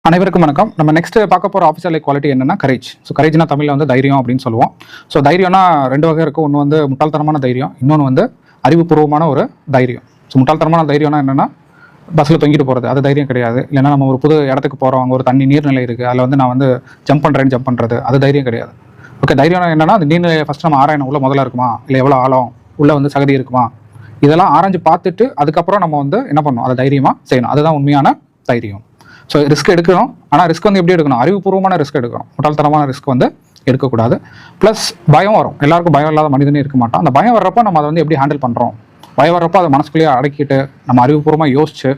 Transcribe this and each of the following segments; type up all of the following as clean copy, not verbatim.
அனைவருக்கும் வணக்கம். நம்ம நெக்ஸ்ட் பார்க்க போகிற ஆஃபீஸியல் குவாலிட்டி என்னன்னா கரேஜ். ஸோ கரேஜ்னா தமிழில் வந்து தைரியம் அப்படின்னு சொல்லுவோம். ஸோ தைரியம்னா ரெண்டு வகை இருக்குது. ஒன்று வந்து முட்டாள்தனமான தைரியம், இன்னொன்று வந்து அறிவுபூர்வமான ஒரு தைரியம். ஸோ முட்டாள்தனமான தைரியம்னா என்னென்னா பஸ்ஸில் தொங்கிட்டு போகிறது, அது தைரியம் கிடையாது. இல்லைன்னா நம்ம ஒரு புது இடத்துக்கு போகிறோம், அங்கே ஒரு தண்ணி நீர்நிலை இருக்குது, அதில் வந்து நான் வந்து ஜம்ப் பண்ணுறது, அது தைரியம் கிடையாது. ஓகே, தைரியம் என்னென்னா அந்த நீர்நிலையை ஃபஸ்ட் நம்ம ஆராயணும். உள்ள முதல்ல இருக்குமா, இல்லை எவ்வளோ ஆழம், உள்ளே வந்து சகதி இருக்குமா, இதெல்லாம் ஆராய்ஞ்சு பார்த்துட்டு அதுக்கப்புறம் நம்ம வந்து என்ன பண்ணணும், அதை தைரியமாக செய்யணும். அதுதான் உண்மையான தைரியம். ஸோ ரிஸ்க் எடுக்கணும், ஆனால் ரிஸ்க் வந்து எப்படி எடுக்கணும், அறிவுபூர்வமான ரிஸ்க் எடுக்கணும். முட்டாள்தனமான ரிஸ்க் வந்து எடுக்கக்கூடாது. ப்ளஸ் பயம் வரும், எல்லாருக்கும் பயம் இல்லாத மனிதனே இருக்க மாட்டோம். அந்த பயம் வர்றப்போ நம்ம அதை வந்து எப்படி ஹேண்டில் பண்ணுறோம், பயம் வர்றப்போ அதை மனசுக்குள்ளேயே அடக்கிட்டு நம்ம அறிவுபூர்வமாக யோசிச்சு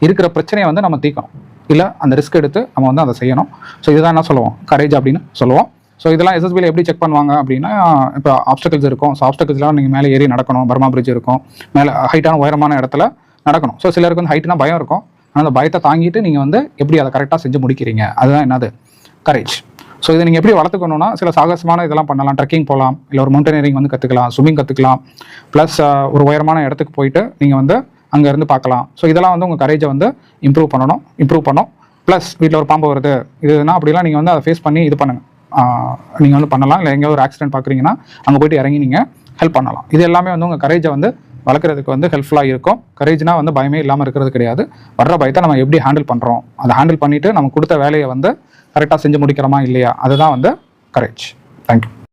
இருக்கிற பிரச்சனையை வந்து நம்ம தீர்க்கணும். இல்லை அந்த ரிஸ்க் எடுத்து நம்ம வந்து அதை செய்யணும். ஸோ இதுதான் என்ன சொல்லுவோம், கரேஜ் அப்படின்னு சொல்லுவோம். ஸோ இதெல்லாம் எஸ்எஸ்பியில் எப்படி செக் பண்ணுவாங்க அப்படின்னா, இப்போ ஆப்ஸ்டக்கிள்ஸ் இருக்கும். ஸோ ஆப்ஸ்டக்கிள்ஸ்லாம் நீங்கள் மேலே ஏறி நடக்கணும், பர்மா பிரிட்ஜ் இருக்கும், மேலே ஹைட்டான உயரமான இடத்துல நடக்கணும். ஸோ சிலருக்கு வந்து ஹைட்னா பயம் இருக்கும், ஆனால் அந்த பயத்தை தாங்கிட்டு நீங்கள் வந்து எப்படி அதை கரெக்டாக செஞ்சு முடிக்கிறீங்க, அதுதான் என்னது கரேஜ். ஸோ இதை நீங்கள் எப்படி வளர்த்துக்கணும்னா, சில சாகசமான இதெல்லாம் பண்ணலாம். ட்ரெக்கிங் போகலாம், இல்லை ஒரு மவுண்டனியரிங் வந்து கற்றுக்கலாம், ஸ்விம்மிங் கற்றுக்கலாம். ப்ளஸ் ஒரு உயரமான இடத்துக்கு போயிட்டு நீங்கள் வந்து அங்கேருந்து பார்க்கலாம். ஸோ இதெல்லாம் வந்து உங்கள் கரேஜை வந்து இம்ப்ரூவ் பண்ணும். ப்ளஸ் வீட்டில் ஒரு பாம்பு வருது இதுனா அப்படிலாம் நீங்கள் வந்து அதை ஃபேஸ் பண்ணி இது பண்ணுங்கள், நீங்கள் வந்து பண்ணலாம். இல்லை எங்கேயாவது ஒரு ஆக்சிடென்ட் பார்க்குறீங்கன்னா அங்கே போய்ட்டு இறங்கி நீங்கள் ஹெல்ப் பண்ணலாம். இது எல்லாமே வந்து உங்கள் கரேஜை வந்து வளர்க்குறதுக்கு வந்து ஹெல்ப்ஃபுல்லாக இருக்கும். கரேஜ்னா வந்து பயமே இல்லாமல் இருக்கிறது கிடையாது. வர்ற பயத்தை நம்ம எப்படி ஹேண்டில் பண்ணுறோம், அதை ஹேண்டில் பண்ணிவிட்டு நம்ம கொடுத்த வேலையை வந்து கரெக்டாக செஞ்சு முடிக்கிறோமா இல்லையா, அதுதான் வந்து கரேஜ். தேங்க்யூ.